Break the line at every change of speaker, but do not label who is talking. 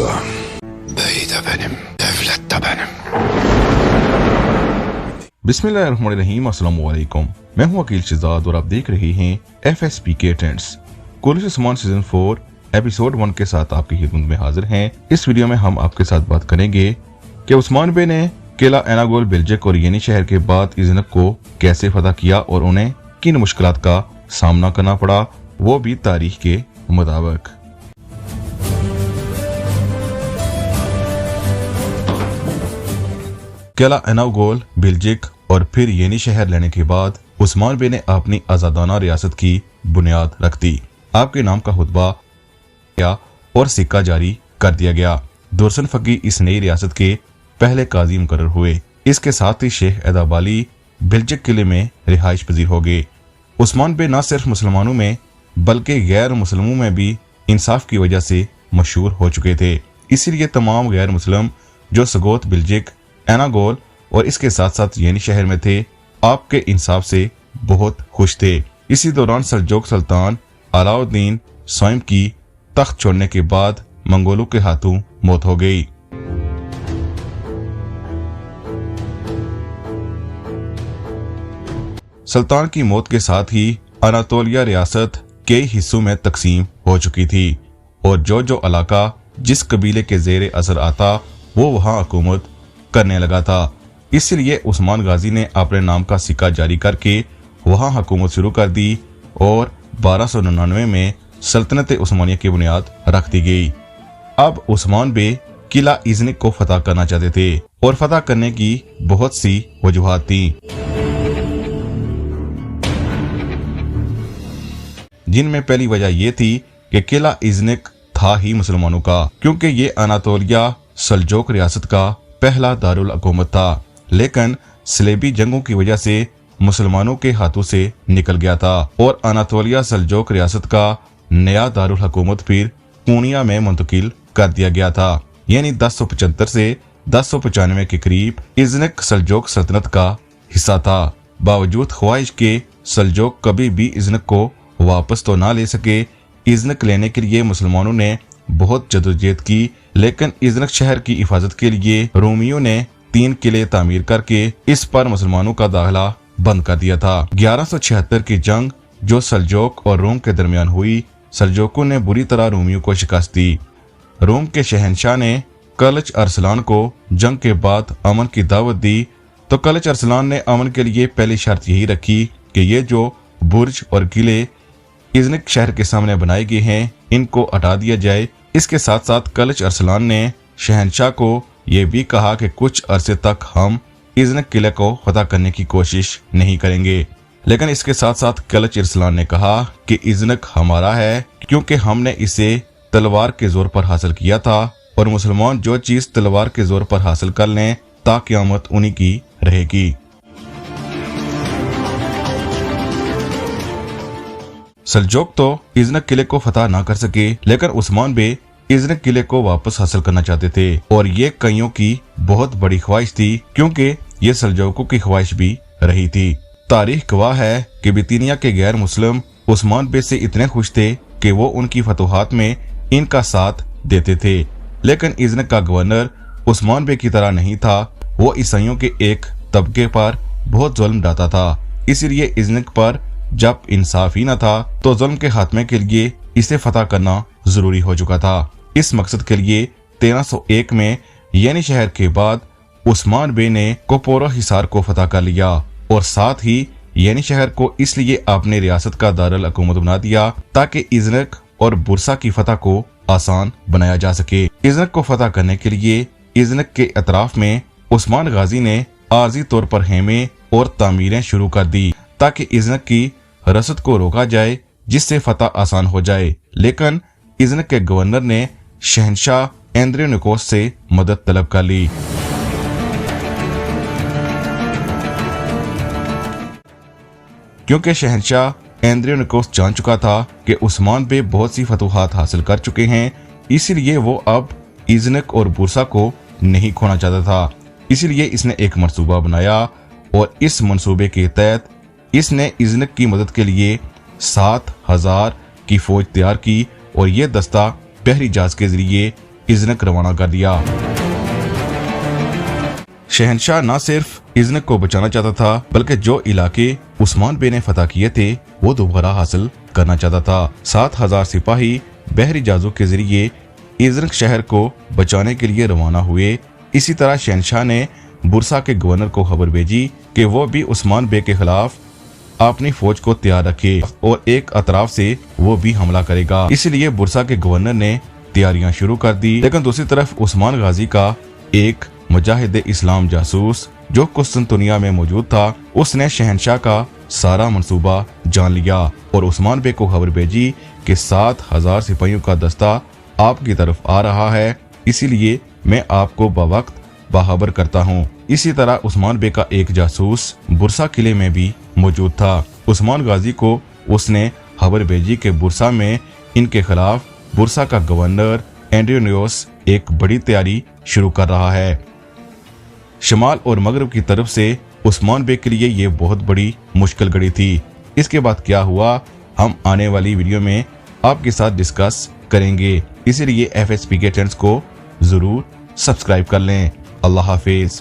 Allah. Bey de benim, devlet de benim.
बिस्मिल्लाहिर्रहमानिर्रहीम, अस्सलाम वालेकुम। मैं हूं अकील शहजाद और आप देख रहे हैं FSPK trends. Kulish Usman season 4 episode 1 के साथ आपकी खिदमत में हाजिर हैं। इस वीडियो में हम आपके साथ बात करेंगे कि उस्मान बे ने किला एनागोल बिल्जिक और येनी शहर के बाद इज़नक को कैसे फतह किया और उन्हें किन मुश्किलात का सामना करना पड़ा, वो भी तारीख के मुताबिक। किला एनागोल बिल्जिक और फिर येनी शहर लेने के बाद उस्मान बे ने अपनी आजादाना रियासत की बुनियाद रख दी। आपके नाम का खुतबा किया और सिक्का जारी कर दिया गया। दुर्सन फकी इस नई रियासत के पहले काजी मुकर्रर हुए। इसके साथ ही शेख एदाबाली बिल्जिक किले में रिहाइश पजीर हो गए। उस्मान बे न सिर्फ मुसलमानों में बल्कि गैर मुसलमों में भी इंसाफ की वजह से मशहूर हो चुके थे। इसीलिए तमाम गैर मुसलम जो सगोत बिल्जिक, एनागोल और इसके साथ साथ येनी शहर में थे, आपके इंसाफ से बहुत खुश थे। इसी दौरान सल्जोक सुल्तान अलाउद्दीन स्वयं की तख्त छोड़ने के बाद मंगोलों के हाथों मौत हो गई। सुल्तान की मौत के साथ ही अनातोलिया रियासत कई हिस्सों में तकसीम हो चुकी थी और जो इलाका जिस कबीले के जेर असर आता वो वहां हुकूमत करने लगा था। इसलिए उस्मान गाजी ने अपने नाम का सिक्का जारी करके वहां हुकूमत शुरू कर दी और 1299 में सल्तनत उस्मानिया की बुनियाद रख दी गई। अब उस्मान बे किला इज़निक को फतह करना चाहते थे और फतह करने की बहुत सी वजूहात थी, जिनमें पहली वजह यह थी कि किला इज़निक था ही मुसलमानों का, क्योंकि ये अनातोलिया सल्जोक रियासत का पहला दारुल हुकूमत था। लेकिन सलेबी जंगों की वजह से मुसलमानों के हाथों से निकल गया था और अनातोलिया सल्जोक रियासत का नया दारुल हुकूमत फिर पूर्णिया में मुंतकिल कर दिया गया था। यानी 1075 से 1095 के करीब इज़निक सल्जोक सल्तनत का हिस्सा था। बावजूद ख्वाहिश के सल्जोक कभी भी इज़निक को वापस तो ना ले सके। इज़निक लेने के लिए मुसलमानों ने बहुत जदोजहद की, लेकिन इज़निक शहर की हिफाजत के लिए रोमियों ने 3 किले तामीर करके इस पर मुसलमानों का दाखिला बंद कर दिया था। 1176 की जंग जो सल्जोक और रोम के दरमियान हुई, सल्जोकों ने बुरी तरह रोमियों को शिकस्त दी। रोम के शहंशाह ने कलच अरसलान को जंग के बाद अमन की दावत दी, तो कलच अरसलान ने अमन के लिए पहली शर्त यही रखी कि ये जो बुर्ज और किले इज़निक शहर के सामने बनाए गए हैं, इनको हटा दिया जाए। इसके साथ साथ कलच अरसलान ने शहंशाह को यह भी कहा कि कुछ अरसे तक हम इज़निक किले को फतह करने की कोशिश नहीं करेंगे। लेकिन इसके साथ साथ कलच अरसलान ने कहा कि इज़निक हमारा है, क्योंकि हमने इसे तलवार के जोर पर हासिल किया था और मुसलमान जो चीज तलवार के जोर पर हासिल कर लें ता क़यामत उन्हीं की रहेगी। सल्जोक तो इज़निक किले को फतह ना कर सके, लेकिन उस्मान बे इज़निक किले को वापस हासिल करना चाहते थे और ये कईयों की बहुत बड़ी ख्वाहिश थी, क्योंकि ये सल्जोकों की ख्वाहिश भी रही थी। तारीख गवाह है कि बितीनिया के गैर मुस्लिम उस्मान बे से इतने खुश थे कि वो उनकी फतूहात में इनका साथ देते थे। लेकिन इज़निक का गवर्नर उस्मान बे की तरह नहीं था, वो ईसाइयों के एक तबके पर बहुत जुल्म ढाता था। इसलिए इज़निक पर जब इंसाफ ही न था तो जुल्म के खात्मे के लिए इसे फतह करना जरूरी हो चुका था। इस मकसद के लिए 1301 में येनी शहर के बाद उस्मान बे ने कोपोरो हिसार को फतह कर लिया और साथ ही येनी शहर को इसलिए अपने रियासत का दारुल हुकूमत बना दिया ताकि इज़निक और बुरसा की फतह को आसान बनाया जा सके। इज़निक को फतह करने के लिए इज़निक के अतराफ में उस्मान गाजी ने आर्जी तौर पर हेमे और तामीरें शुरू कर दी ताकि इज़निक की रसद को रोका जाए, जिससे फतह आसान हो जाए। लेकिन इज़निक के गवर्नर ने शहंशाह एंद्रोनिकोस से मदद तलब कर ली। क्योंकि शहंशाह एंद्रोनिकोस जान चुका था कि उस्मान बे बहुत सी फतूहात हासिल कर चुके हैं, इसीलिए वो अब इज़निक और बुरसा को नहीं खोना चाहता था। इसलिए इसने एक मंसूबा बनाया और इस मंसूबे के तहत इसने इज़निक की मदद के लिए 7,000 की फौज तैयार की और यह दस्ता बहरी जहाज के जरिए इज़्नक रवाना कर दिया। शहनशाह न सिर्फ इज़्नक को बचाना चाहता था बल्कि जो इलाके उस्मान बे ने फतह किए थे वो दोबारा हासिल करना चाहता था। 7,000 सिपाही बहरी जहाजों के जरिए इज़्नक शहर को बचाने के लिए रवाना हुए। इसी तरह शहनशाह ने बुरसा के गवर्नर को खबर भेजी कि वो भी उस्मान बे के खिलाफ अपनी फौज को तैयार रखे और एक अतराफ से वो भी हमला करेगा। इसलिए बुरसा के गवर्नर ने तैयारियां शुरू कर दी। लेकिन दूसरी तरफ उस्मान गाजी का एक मुजाहिद इस्लाम जासूस जो कुस्तुनतुनिया में मौजूद था, उसने शहनशाह का सारा मंसूबा जान लिया और उस्मान बे को खबर भेजी कि 7,000 सिपाहियों का दस्ता आपकी तरफ आ रहा है, इसीलिए मैं आपको बवक्त बाखबर करता हूँ। इसी तरह उस्मान बे का एक जासूस बुरसा किले में भी मौजूद था। उस्मान गाजी को उसने खबर भेजी कि बुरसा में इनके खिलाफ बुरसा का गवर्नर एंड्रोनियोस एक बड़ी तैयारी शुरू कर रहा है। शमाल और मगरब की तरफ से उस्मान बे के लिए ये बहुत बड़ी मुश्किल घड़ी थी। इसके बाद क्या हुआ हम आने वाली वीडियो में आपके साथ डिस्कस करेंगे, इसीलिए FSPK ट्रेंड्स को जरूर सब्सक्राइब कर लें। अल्लाह हाफिज।